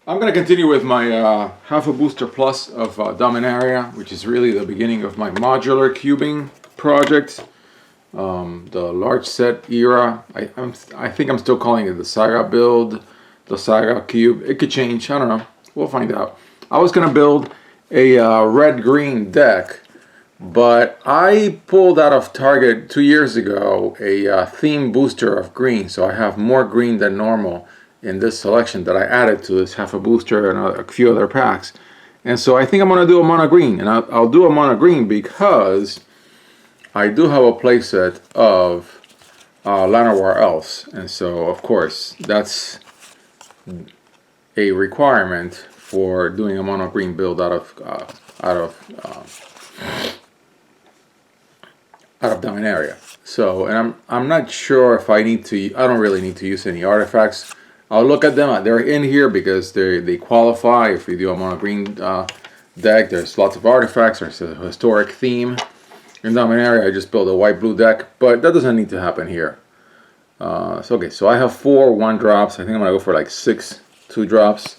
I'm going to continue with my half a booster plus of Dominaria, which is really the beginning of my modular cubing project. The large set era. I think I'm still calling it the Saga build, the Saga cube. It could change. I don't know. We'll find out. I was going to build a red-green deck, but I pulled out of Target 2 years ago a theme booster of green, so I have more green than normal in this selection that I added to this half a booster and a few other packs. And so I think I'm going to do a monogreen, and I'll do a monogreen because I do have a playset of Llanowar elves, and so of course that's a requirement for doing a monogreen build out of Dominaria. So, and I'm not sure if I need to. I don't really need to use any artifacts. I'll look at them. They're in here because they qualify. If you do a monogreen deck, there's lots of artifacts. There's a historic theme. In Dominaria, I just built a white-blue deck, but that doesn't need to happen here. So I have 4 1-drops. I think I'm gonna go for like 6 2-drops.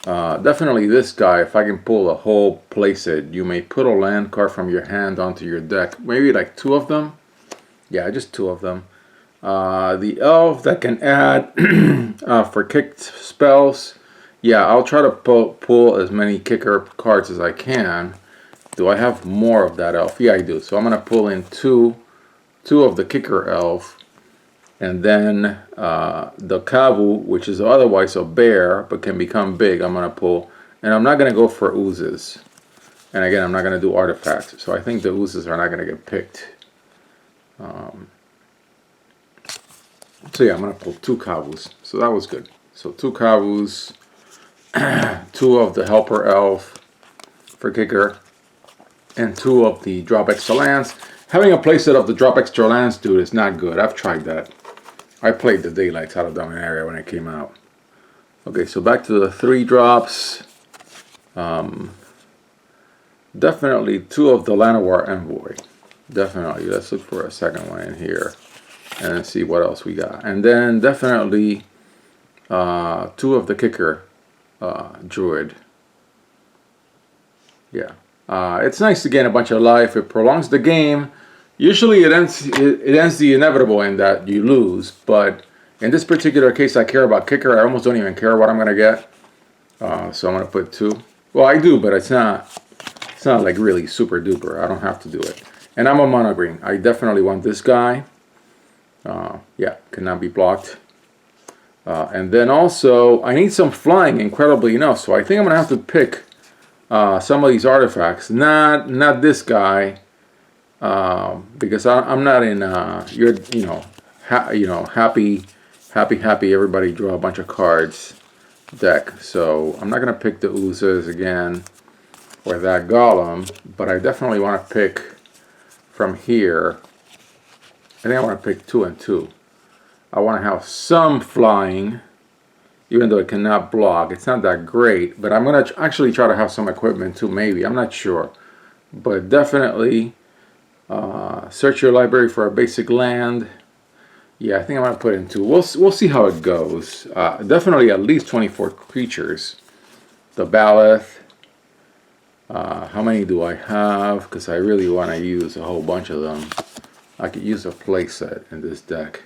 Definitely this guy. If I can pull a whole playset, you may put a land card from your hand onto your deck. Maybe like 2 of them. Yeah, just 2 of them. The elf that can add for kicked spells. Yeah, I'll try to pull as many kicker cards as I can. Do I have more of that elf? Yeah, I do. So I'm going to pull in two of the kicker elf. And then the Kavu, which is otherwise a bear, but can become big, I'm going to pull. And I'm not going to go for oozes. And again, I'm not going to do artifacts. So I think the oozes are not going to get picked. So yeah, I'm going to pull 2 Kavus. So that was good. So 2 Kavus, 2 of the helper elf for kicker, and 2 of the drop extra lands. Having a playset of the drop extra lands, dude, is not good. I've tried that. I played the daylights out of Dominaria when it came out. Okay, so back to the 3 drops. Definitely 2 of the Llanowar Envoy. Definitely. Let's look for a second one in here and see what else we got. And then definitely 2 of the kicker druid. Yeah. It's nice to gain a bunch of life. It prolongs the game. Usually it ends the inevitable in that you lose, but in this particular case I care about kicker. I almost don't even care what I'm going to get. So I'm going to put 2. Well, I do, but it's not like really super duper. I don't have to do it. And I'm a monogreen. I definitely want this guy. Yeah, cannot be blocked. And then also I need some flying, incredibly enough. So I think I'm going to have to pick some of these artifacts, not this guy, because I'm not in happy everybody draw a bunch of cards deck. So I'm not gonna pick the oozes again or that golem, but I definitely want to pick from here. I think I want to pick 2 and 2. I want to have some flying. Even though it cannot block, it's not that great, but I'm going to actually try to have some equipment too, maybe. I'm not sure. But definitely search your library for a basic land. Yeah, I think I'm going to put in 2. We'll see how it goes. Definitely at least 24 creatures. The Baloth. How many do I have? Because I really want to use a whole bunch of them. I could use a playset in this deck.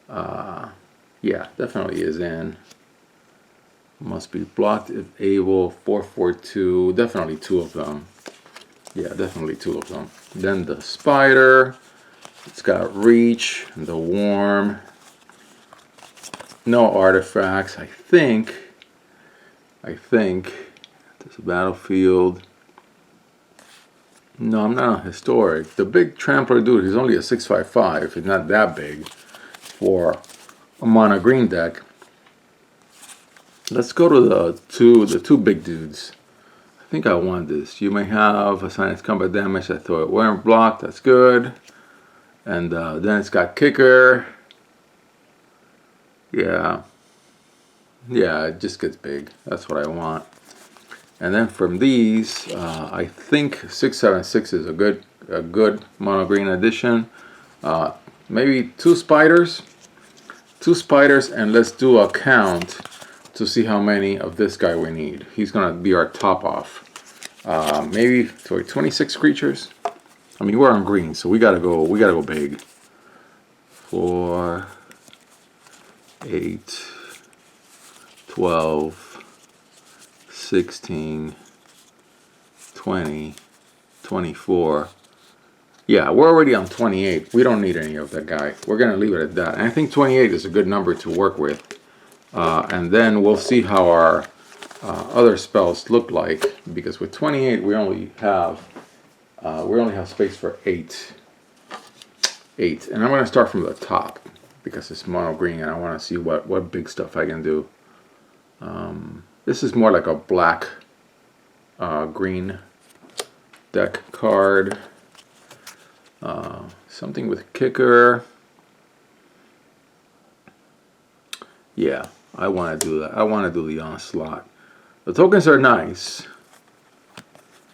Yeah, definitely is in. Must be blocked if able. 4/4/2. Definitely 2 of them. Yeah, definitely 2 of them. Then the spider. It's got reach. The worm. No artifacts. I think. There's a battlefield. No, I'm not on historic. The big trampler dude. He's only a 6/5/5. It's not that big for a mono green deck. Let's go to the two big dudes. I think I want this. You may have assign its combat damage. I throw it weren't blocked. That's good. And then it's got kicker. Yeah. Yeah, it just gets big. That's what I want. And then from these, I think 6/7/6 is a good mono green addition. Maybe 2 spiders. 2 spiders, and let's do a count to see how many of this guy we need. He's gonna be our top off. Maybe 26 creatures. I mean, we're on green, so we gotta go big. 4, 8, 12, 16, 20, 24. Yeah, we're already on 28. We don't need any of that guy. We're gonna leave it at that. And I think 28 is a good number to work with. And then we'll see how our other spells look like, because with 28 we only have space for 8. And I'm going to start from the top because it's mono green and I want to see what big stuff I can do. This is more like a black green deck card. Something with kicker. Yeah, I want to do that. I want to do the onslaught. The tokens are nice,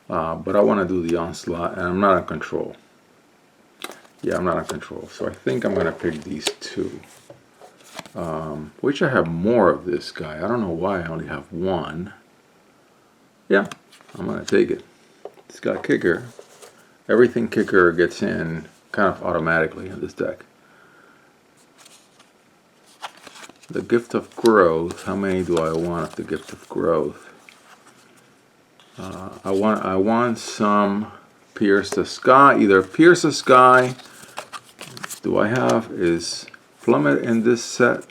but I want to do the onslaught, and I'm not in control. Yeah, I'm not in control, so I think I'm going to pick these two. Which I have more of this guy. I don't know why I only have one. Yeah, I'm going to take it. It's got a kicker. Everything kicker gets in kind of automatically in this deck. The Gift of Growth. How many do I want of the Gift of Growth? I want some Pierce the Sky. Either Pierce the Sky. Do I have is Plummet in this set?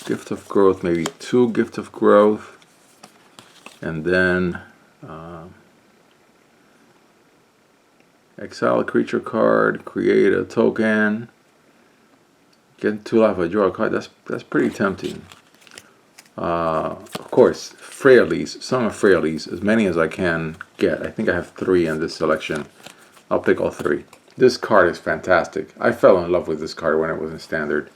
Gift of Growth. Maybe 2 Gift of Growth, and then exile a creature card. Create a token. Get 2 life, draw a card. That's pretty tempting. Of course, Freyalise, some of Freyalise, as many as I can get. I think I have 3 in this selection. I'll pick all 3. This card is fantastic. I fell in love with this card when it was in standard.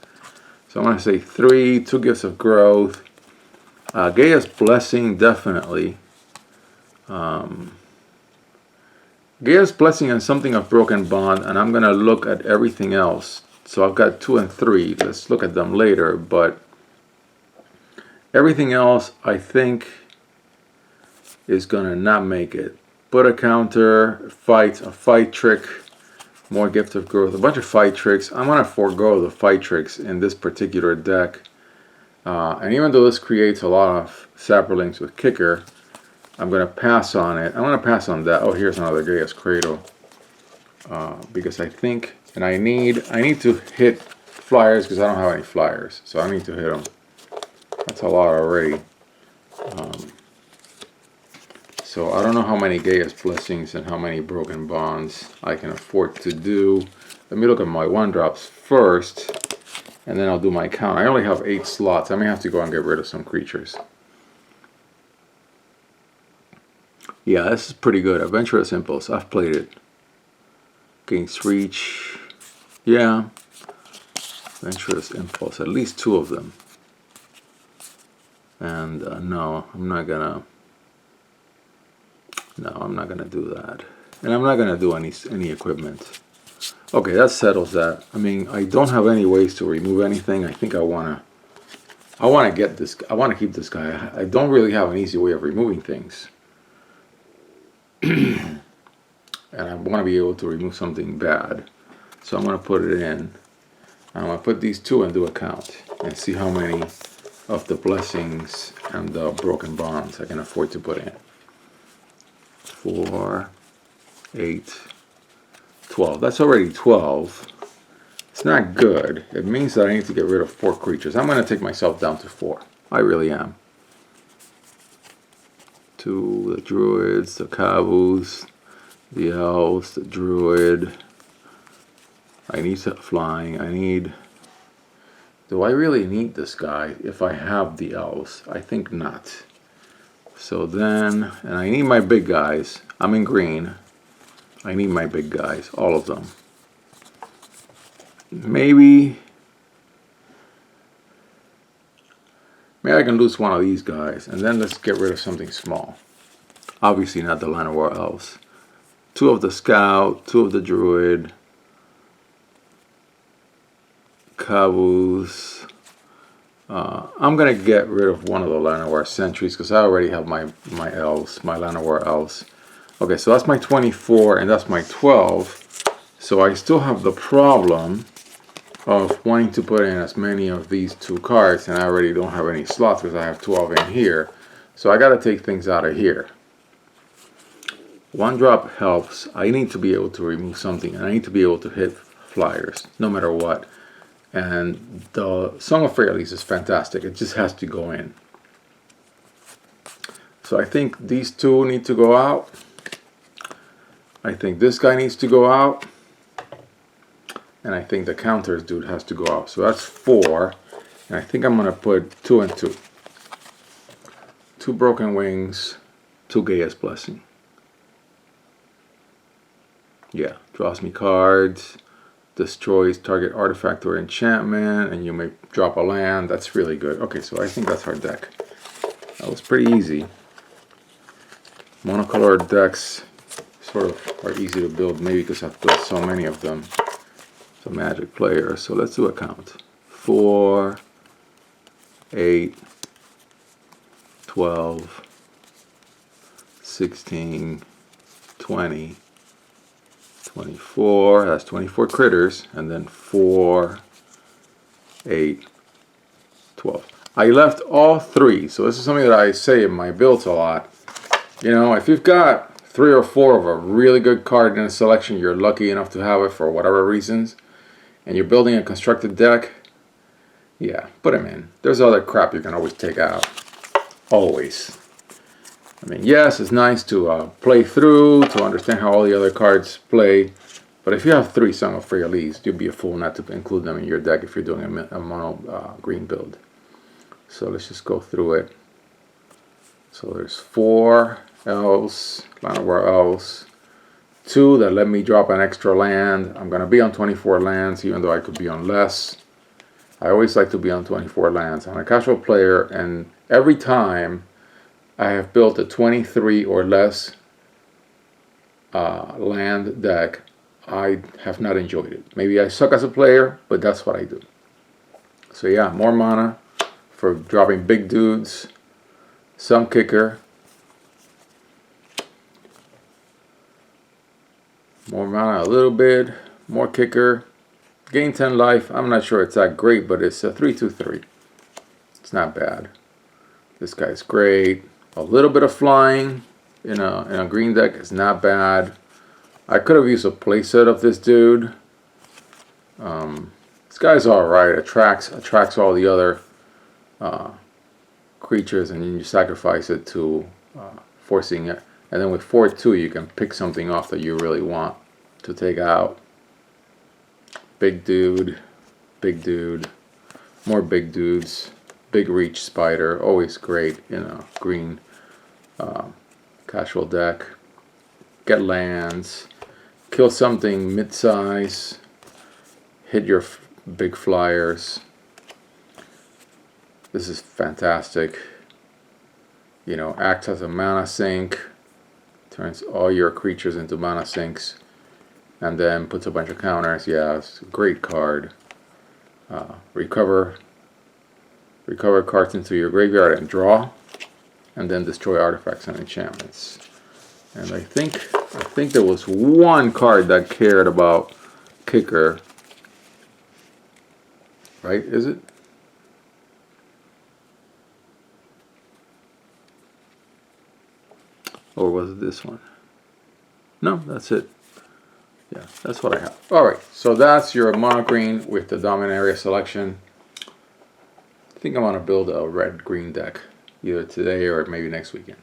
So I'm going to say 3, 2 Gifts of Growth. Gaia's Blessing, definitely. Gaia's Blessing and something of Broken Bond, and I'm going to look at everything else. So I've got 2 and 3. Let's look at them later, but everything else I think is gonna not make it. Put a counter, a fight trick, more Gift of Growth, a bunch of fight tricks. I'm gonna forego the fight tricks in this particular deck. And even though this creates a lot of Saprolinks with kicker, I'm gonna pass on it. I'm gonna pass on that. Oh, here's another Gaia's Cradle. Because I think, and I need to hit flyers because I don't have any flyers, so I need to hit them. That's a lot already. So I don't know how many Gaia's Blessings and how many Broken Bonds I can afford to do. Let me look at my 1-drops first, and then I'll do my count. I only have 8 slots. I may have to go and get rid of some creatures. Yeah, this is pretty good. Adventurous Impulse. I've played it. Gains Reach. Yeah. Adventurous Impulse. At least 2 of them. And no, I'm not gonna do that. And I'm not gonna do any equipment. Okay, that settles that. I mean, I don't have any ways to remove anything. I think I wanna get this. I wanna keep this guy. I don't really have an easy way of removing things. And I want to be able to remove something bad. So I'm going to put it in. I'm going to put these 2 and do a count and see how many of the blessings and the broken bonds I can afford to put in. 4, 8, 12. That's already 12. It's not good. It means that I need to get rid of 4 creatures. I'm going to take myself down to 4. I really am. 2, the druids, the Kavus, the elves, the druid. I need flying. I need... Do I really need this guy if I have the elves? I think not. So then, and I need my big guys. I'm in green. I need my big guys, all of them. Maybe I can lose one of these guys, and then let's get rid of something small. Obviously not the Land of War elves. 2 of the scout, 2 of the druid, Kavus, I'm gonna get rid of one of the Llanowar sentries because I already have my elves, my Llanowar elves. Okay, so that's my 24 and that's my 12. So I still have the problem of wanting to put in as many of these 2 cards, and I already don't have any slots because I have 12 in here. So I got to take things out of here. 1 drop helps. I need to be able to remove something, and I need to be able to hit flyers no matter what. And the Song of Freyalise is fantastic. It just has to go in. So I think these 2 need to go out. I think this guy needs to go out. And I think the counters dude has to go out. So that's 4. And I think I'm going to put 2 and 2. 2 Broken Wings, 2 Gaia's Blessing. Yeah, draws me cards, destroys target artifact or enchantment, and you may drop a land. That's really good. Okay, so I think that's our deck. That was pretty easy. Monocolored decks sort of are easy to build, maybe because I've built so many of them. So Magic player. So let's do a count. 4, 8, 12, 16, 20, 24, that's 24 critters, and then 4, 8, 12. I left all 3, so this is something that I say in my builds a lot. You know, if you've got 3 or 4 of a really good card in a selection, you're lucky enough to have it for whatever reasons, and you're building a constructed deck, yeah, put them in. There's other crap you can always take out. Always. I mean, yes, it's nice to play through, to understand how all the other cards play, but if you have 3 Song of Freyalise, you'd be a fool not to include them in your deck if you're doing a mono green build. So let's just go through it. So there's 4 elves, Llanowar elves, 2 that let me drop an extra land. I'm going to be on 24 lands, even though I could be on less. I always like to be on 24 lands. I'm a casual player, and every time I have built a 23 or less land deck, I have not enjoyed it. Maybe I suck as a player, but that's what I do. So yeah, more mana for dropping big dudes, some kicker, more mana a little bit, more kicker, gain 10 life. I'm not sure it's that great, but it's a 3/2/3. It's not bad. This guy's great. A little bit of flying in a green deck is not bad. I could have used a playset of this dude. This guy's alright. Attracts all the other creatures, and then you sacrifice it to forcing it. And then with 4/2 you can pick something off that you really want to take out. Big dude, more big dudes, big reach spider, always great in a green casual deck. Get lands, kill something mid-size, hit your big flyers. This is fantastic. You know, acts as a mana sink, turns all your creatures into mana sinks, and then puts a bunch of counters. Yeah, it's a great card. Recover cards into your graveyard and draw, and then destroy artifacts and enchantments. And I think there was one card that cared about kicker. Right? Is it? Or was it this one? No, that's it. Yeah, that's what I have. Alright, so that's your Monogreen with the Dominaria selection. I think I'm going to build a red-green deck either today or maybe next weekend.